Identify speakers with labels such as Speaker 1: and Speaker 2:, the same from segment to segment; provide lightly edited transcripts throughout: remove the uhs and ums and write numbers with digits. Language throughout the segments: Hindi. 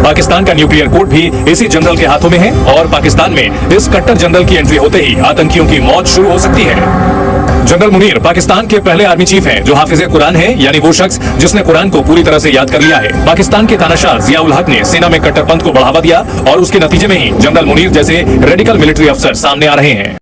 Speaker 1: पाकिस्तान का न्यूक्लियर कोड भी इसी जनरल के हाथों में है और पाकिस्तान में इस कट्टर जनरल की एंट्री होते ही आतंकियों की मौत शुरू हो सकती है। जनरल मुनीर पाकिस्तान के पहले आर्मी चीफ हैं जो हाफिज कुरान है, यानी वो शख्स जिसने कुरान को पूरी तरह से याद कर लिया है। पाकिस्तान के तानाशाह जियाउल हक ने सेना में कट्टरपंथ को बढ़ावा दिया और उसके नतीजे में ही जनरल मुनीर जैसे रेडिकल मिलिट्री अफसर सामने आ रहे हैं।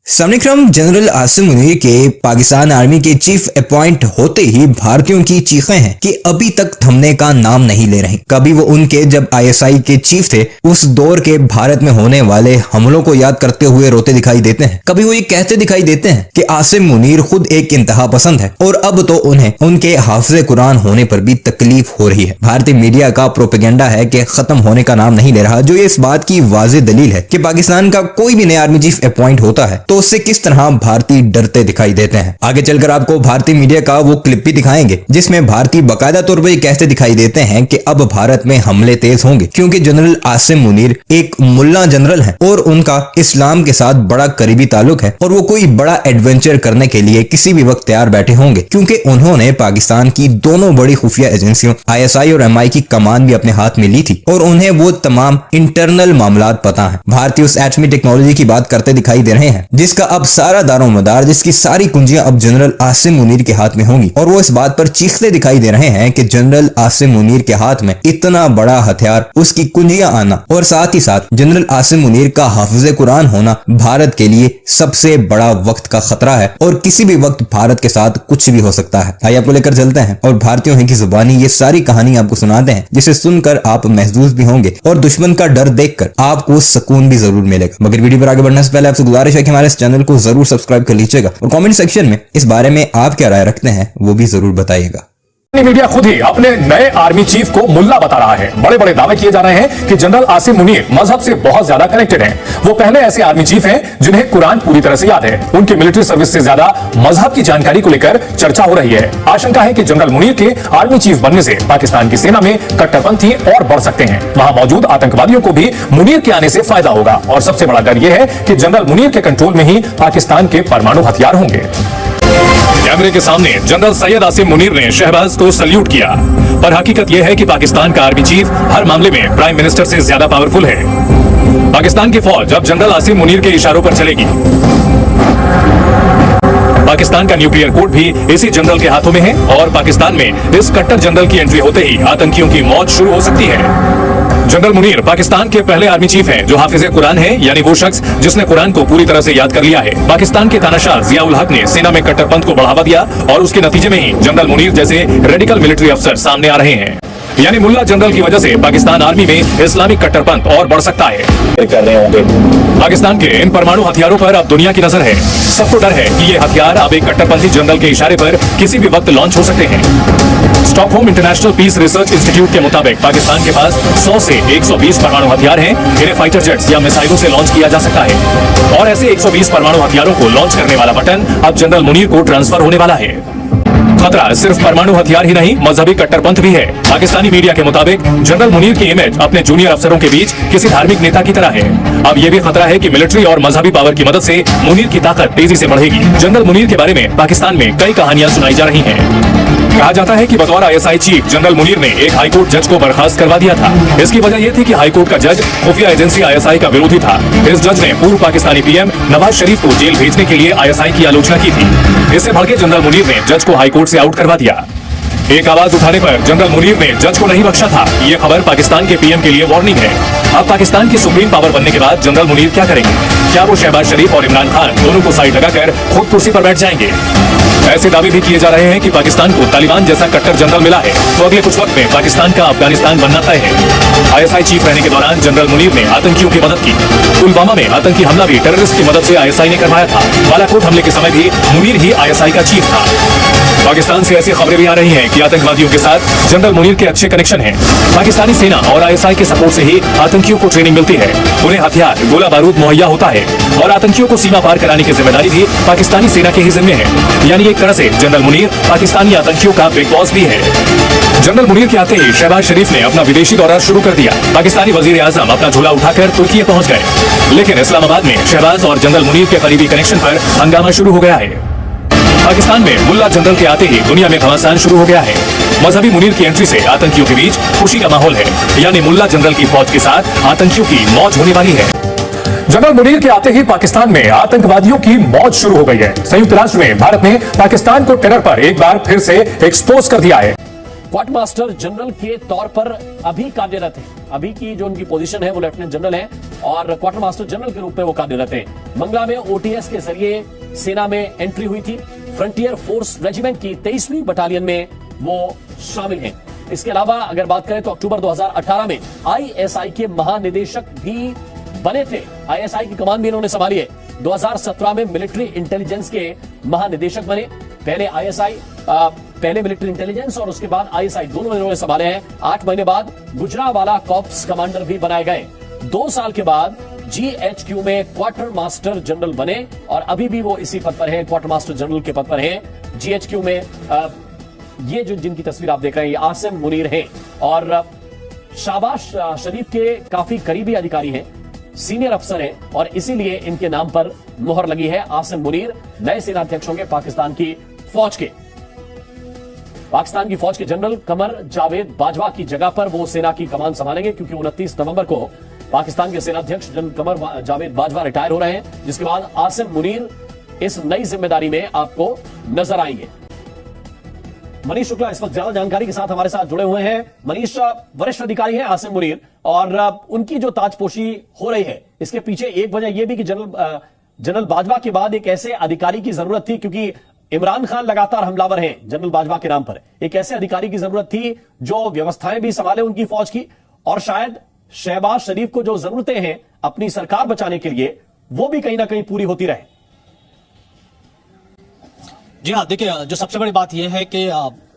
Speaker 2: समीक्रम जनरल आसिम मुनीर के पाकिस्तान आर्मी के चीफ अपॉइंट होते ही भारतीयों की चीखें हैं कि अभी तक थमने का नाम नहीं ले रहे। कभी वो उनके जब आईएसआई के चीफ थे उस दौर के भारत में होने वाले हमलों को याद करते हुए रोते दिखाई देते हैं, कभी वो ये कहते दिखाई देते हैं कि आसिम मुनीर खुद एक इंतहा पसंद है और अब तो उन्हें उनके हाफिज कुरान होने पर भी तकलीफ हो रही है। भारतीय मीडिया का प्रोपेगेंडा है कि खत्म होने का नाम नहीं ले रहा, जो ये इस बात की वाज़ेह दलील है कि पाकिस्तान का कोई भी नया आर्मी चीफ अपॉइंट होता है तो उससे किस तरह भारतीय डरते दिखाई देते हैं। आगे चलकर आपको भारतीय मीडिया का वो क्लिप भी दिखाएंगे जिसमें भारतीय बाकायदा तौर पर कहते दिखाई देते हैं कि अब भारत में हमले तेज होंगे क्योंकि जनरल आसिम मुनीर एक मुल्ला जनरल हैं और उनका इस्लाम के साथ बड़ा करीबी ताल्लुक है और वो कोई बड़ा एडवेंचर करने के लिए किसी भी वक्त तैयार बैठे होंगे क्योंकि उन्होंने पाकिस्तान की दोनों बड़ी खुफिया एजेंसियों आईएसआई और एमआई की कमान भी अपने हाथ में ली थी और उन्हें वो तमाम इंटरनल मामलात पता है। भारतीय उस एटमी टेक्नोलॉजी की बात करते दिखाई दे रहे हैं जिसका अब सारा दारोमदार, जिसकी सारी कुंजियां अब जनरल आसिम मुनीर के हाथ में होंगी और वो इस बात पर चीखते दिखाई दे रहे हैं कि जनरल आसिम मुनीर के हाथ में इतना बड़ा हथियार, उसकी कुंजियां आना और साथ ही साथ जनरल आसिम मुनीर का हाफिज कुरान होना भारत के लिए सबसे बड़ा वक्त का खतरा है और किसी भी वक्त भारत के साथ कुछ भी हो सकता है। आइए आपको लेकर चलते हैं और भारतीयों की जुबानी ये सारी कहानी आपको सुनाते हैं जिसे सुनकर आप महसूस भी होंगे और दुश्मन का डर देखकर आपको सुकून भी जरूर मिलेगा। मगर वीडियो पर आगे बढ़ने से पहले आपसे गुजारिश है कि हमारे इस चैनल को जरूर सब्सक्राइब कर लीजिएगा और कमेंट सेक्शन में इस बारे में आप क्या राय रखते हैं वो भी जरूर बताइएगा।
Speaker 1: मीडिया खुद ही अपने नए आर्मी चीफ को मुल्ला बता रहा है। बड़े बड़े दावे किए जा रहे हैं कि जनरल आसिम मुनीर मजहब से बहुत ज्यादा कनेक्टेड हैं। वो पहले ऐसे आर्मी चीफ हैं जिन्हें कुरान पूरी तरह से याद है। उनकी मिलिट्री सर्विस से ज्यादा मजहब की जानकारी को लेकर चर्चा हो रही है। आशंका है कि जनरल मुनीर के आर्मी चीफ बनने से पाकिस्तान की सेना में कट्टरपंथी और बढ़ सकते हैं। वहां मौजूद आतंकवादियों को भी मुनीर के आने से फायदा होगा और सबसे बड़ा डर यह है कि जनरल मुनीर के कंट्रोल में ही पाकिस्तान के परमाणु हथियार होंगे। कैमरे के सामने जनरल सैयद आसिम मुनीर ने शहबाज को सल्यूट किया, पर हकीकत यह है कि पाकिस्तान का आर्मी चीफ हर मामले में प्राइम मिनिस्टर से ज्यादा पावरफुल है। पाकिस्तान की फौज अब जनरल आसिम मुनीर के इशारों पर चलेगी। पाकिस्तान का न्यूक्लियर कोड भी इसी जनरल के हाथों में है और पाकिस्तान में इस कट्टर जनरल की एंट्री होते ही आतंकियों की मौत शुरू हो सकती है। जनरल मुनीर पाकिस्तान के पहले आर्मी चीफ हैं जो हाफिज कुरान है, यानी वो शख्स जिसने कुरान को पूरी तरह से याद कर लिया है। पाकिस्तान के तानाशाह जियाउल हक ने सेना में कट्टरपंथ को बढ़ावा दिया और उसके नतीजे में ही जनरल मुनीर जैसे रेडिकल मिलिट्री अफसर सामने आ रहे हैं। यानी मुल्ला जनरल की वजह से पाकिस्तान आर्मी में इस्लामिक कट्टरपंथ और बढ़ सकता है। पाकिस्तान के इन परमाणु हथियारों पर अब दुनिया की नजर है। सबको डर है कि ये हथियार अब एक कट्टरपंथी जनरल के इशारे पर किसी भी वक्त लॉन्च हो सकते हैं। Stockholm International Peace Research Institute के मुताबिक पाकिस्तान के पास 100 से 120 परमाणु हथियार हैं। इन्हें फाइटर जेट्स या मिसाइलों से लॉन्च किया जा सकता है और ऐसे 120 परमाणु हथियारों को लॉन्च करने वाला बटन अब जनरल मुनीर को ट्रांसफर होने वाला है। खतरा सिर्फ परमाणु हथियार ही नहीं, मजहबी कट्टरपंथ भी है। पाकिस्तानी मीडिया के मुताबिक जनरल मुनीर की इमेज अपने जूनियर अफसरों के बीच किसी धार्मिक नेता की तरह है। अब यह भी खतरा है कि मिलिट्री और मजहबी पावर की मदद से मुनीर की ताकत तेजी से बढ़ेगी। जनरल मुनीर के बारे में पाकिस्तान में कई कहानियां सुनाई जा रही हैं। कहा जाता है कि बतौर आईएसआई चीफ जनरल मुनीर ने एक हाईकोर्ट जज को बर्खास्त करवा दिया था। इसकी वजह यह थी कि हाईकोर्ट का जज खुफिया एजेंसी आईएसआई का विरोधी था। इस जज ने पूर्व पाकिस्तानी पीएम नवाज शरीफ को जेल भेजने के लिए आईएसआई की आलोचना की थी। इससे भड़के जनरल मुनीर ने जज को हाईकोर्ट से आउट करवा दिया। एक आवाज उठाने पर जनरल मुनीर ने जज को नहीं बख्शा था। ये खबर पाकिस्तान के पीएम के लिए वार्निंग है। अब पाकिस्तान की सुप्रीम पावर बनने के बाद जनरल मुनीर क्या करेंगे? क्या वो शहबाज शरीफ और इमरान खान दोनों को साइड लगाकर खुद कुर्सी पर बैठ जाएंगे? ऐसे दावे भी किए जा रहे हैं कि पाकिस्तान को तालिबान जैसा कट्टर जनरल मिला है तो अगले कुछ वक्त में पाकिस्तान का अफगानिस्तान बनना तय है। आईएसआई चीफ रहने के दौरान जनरल मुनीर ने आतंकियों की मदद की। पुलवामा में आतंकी हमला भी टेररिस्ट की मदद से आईएसआई ने करवाया था। बालाकोट हमले के समय भी मुनीर ही आईएसआई का चीफ था। पाकिस्तान से ऐसी खबरें भी आ रही हैं कि आतंकवादियों के साथ जनरल मुनीर के अच्छे कनेक्शन हैं। पाकिस्तानी सेना और आईएसआई के सपोर्ट से ही आतंकियों को ट्रेनिंग मिलती है, उन्हें हथियार, गोला बारूद मुहैया होता है और आतंकियों को सीमा पार कराने की जिम्मेदारी भी पाकिस्तानी सेना के ही जिम्मे है। यानी एक तरह से जनरल मुनीर पाकिस्तानी आतंकियों का बिग बॉस भी है। जनरल मुनीर के आते ही शहबाज शरीफ ने अपना विदेशी दौरा शुरू कर दिया। पाकिस्तानी वजीर आजम अपना झोला उठाकर तुर्की पहुंच गए, लेकिन इस्लामाबाद में शहबाज और जनरल मुनीर के करीबी कनेक्शन पर हंगामा शुरू हो गया है। पाकिस्तान में मुल्ला जनरल के आते ही दुनिया में घमासान शुरू हो गया है। मजहबी मुनीर की एंट्री से आतंकियों के बीच खुशी का माहौल है, यानी मुल्ला जनरल की फौज के साथ आतंकियों की मौज होने वाली है। जनरल मुनीर के आते ही पाकिस्तान में आतंकवादियों की मौज शुरू हो गई है। संयुक्त राष्ट्र में भारत ने पाकिस्तान को टेरर पर एक बार फिर से एक्सपोज कर दिया है।
Speaker 3: क्वार्टर मास्टर जनरल के तौर पर अभी कार्यरत है। अभी की जो उनकी पोजीशन है वो लेफ्टिनेंट जनरल है और क्वार्टर मास्टर जनरल के रूप में वो कार्यरत है। मंगला में ओटीएस के जरिए सेना में एंट्री हुई थी। फ्रंटियर फोर्स रेजिमेंट की 23वीं बटालियन में वो शामिल हैं। इसके अलावा अगर बात करें तो अक्टूबर 2018 में आईएसआई के महानिदेशक भी बने थे। आईएसआई की कमान भी इन्होंने संभाली है। 2017 में मिलिट्री इंटेलिजेंस के महानिदेशक बने। पहले आईएसआई पहले मिलिट्री इंटेलिजेंस और उसके बाद आईएसआई दोनों इन्होंने संभाले हैं। 8 महीने बाद गुजरावाला कॉर्प्स कमांडर भी बनाए गए। 2 साल के बाद जीएचक्यू में क्वार्टर मास्टर जनरल बने और अभी भी वो इसी पद पर हैं, क्वार्टर मास्टर जनरल के पद पर हैं। जीएचक्यू में ये जो जिनकी तस्वीर आप देख रहे हैं ये आसिम मुनीर हैं और शाबाश शरीफ के काफी करीबी अधिकारी हैं, सीनियर अफसर हैं और इसीलिए इनके नाम पर मुहर लगी है। आसिम मुनीर नए सेनाध्यक्ष होंगे पाकिस्तान की फौज के। पाकिस्तान की फौज के जनरल कमर जावेद बाजवा की जगह पर वो सेना की कमान संभालेंगे, क्योंकि 29 नवंबर को पाकिस्तान के सेनाध्यक्ष जनरल कमर जावेद बाजवा रिटायर हो रहे हैं, जिसके बाद आसिम मुनीर इस नई जिम्मेदारी में आपको नजर आएंगे। मनीष शुक्ला इस वक्त ज्यादा जानकारी के साथ हमारे साथ जुड़े हुए हैं। मनीष, वरिष्ठ अधिकारी हैं आसिम मुनीर और उनकी जो ताजपोशी हो रही है इसके पीछे एक वजह यह भी कि जनरल बाजवा के बाद एक ऐसे अधिकारी की जरूरत थी, क्योंकि इमरान खान लगातार हमलावर हैं जनरल बाजवा के नाम पर। एक ऐसे अधिकारी की जरूरत थी जो व्यवस्थाएं भी संभाले उनकी फौज की और शायद शहबाज शरीफ को जो जरूरतें हैं अपनी सरकार बचाने के लिए वो भी कहीं ना कहीं पूरी होती रहे।
Speaker 4: जी हाँ, देखिए जो सबसे बड़ी बात यह है कि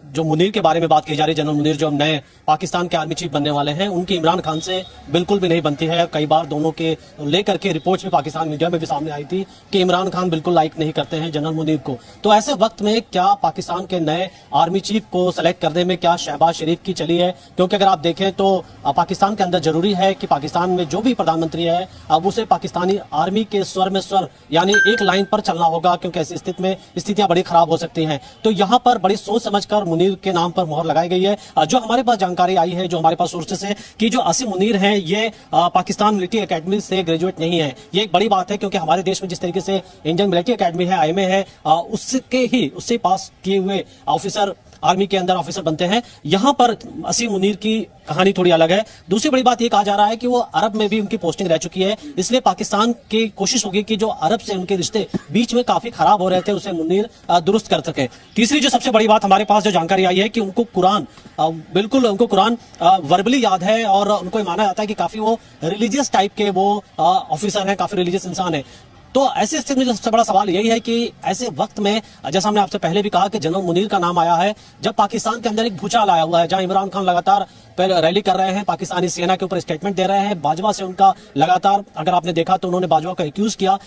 Speaker 4: जो मुनीर के बारे में बात की जा रही है, जनरल मुनीर जो नए पाकिस्तान के आर्मी चीफ बनने वाले हैं, उनकी इमरान खान से बिल्कुल भी नहीं बनती है। कई बार दोनों के लेकर के रिपोर्ट्स में पाकिस्तान मीडिया में भी सामने आई थी कि इमरान खान बिल्कुल लाइक नहीं करते हैं जनरल मुनीर को। तो ऐसे वक्त में क्या पाकिस्तान के नए आर्मी चीफ को सेलेक्ट करने में क्या शहबाज शरीफ की चली है? क्योंकि अगर आप देखें तो पाकिस्तान के अंदर जरूरी है कि पाकिस्तान में जो भी प्रधानमंत्री है अब उसे पाकिस्तानी आर्मी के स्वर में स्वर यानी एक लाइन पर चलना होगा, क्योंकि ऐसी स्थिति में स्थितियां बड़ी खराब हो सकती हैं। तो यहाँ पर बड़ी सोच समझकर मुनीर के नाम पर मोहर लगाई गई है। जो हमारे पास जानकारी आई है, जो हमारे पास सोर्सेस है कि जो आसिम मुनीर हैं ये पाकिस्तान मिलिट्री एकेडमी से ग्रेजुएट नहीं है। ये एक बड़ी बात है, क्योंकि हमारे देश में जिस तरीके से इंडियन मिलिट्री एकेडमी है, आईएमए है, उससे पास किए हुए ऑफिसर आर्मी के अंदर ऑफिसर बनते हैं। यहां पर आसिम मुनीर की कहानी थोड़ी अलग है। दूसरी बड़ी बात यह कहा जा रहा है कि वो अरब में भी उनकी पोस्टिंग रह चुकी है, इसलिए पाकिस्तान की कोशिश होगी कि जो अरब से उनके रिश्ते बीच में काफी खराब हो रहे थे उसे मुनीर दुरुस्त कर सके। तीसरी जो सबसे बड़ी बात हमारे पास जो जानकारी आई है कि उनको कुरान वर्बली याद है और उनको माना जाता है कि काफी वो रिलीजियस टाइप के वो ऑफिसर हैं, काफी रिलीजियस इंसान है। तो ऐसे स्थिति में सबसे बड़ा सवाल यही है कि ऐसे वक्त में, जैसा हमने आपसे पहले भी कहा कि जनरल मुनीर का नाम आया है, जब पाकिस्तान के अंदर एक भूचाल आया हुआ है, जहां इमरान खान लगातार रैली कर रहे हैं, पाकिस्तानी सेना के ऊपर स्टेटमेंट दे रहे हैं, बाजवा से उनका लगातार, अगर आपने देखा तो उन्होंने बाजवा को एक्यूज किया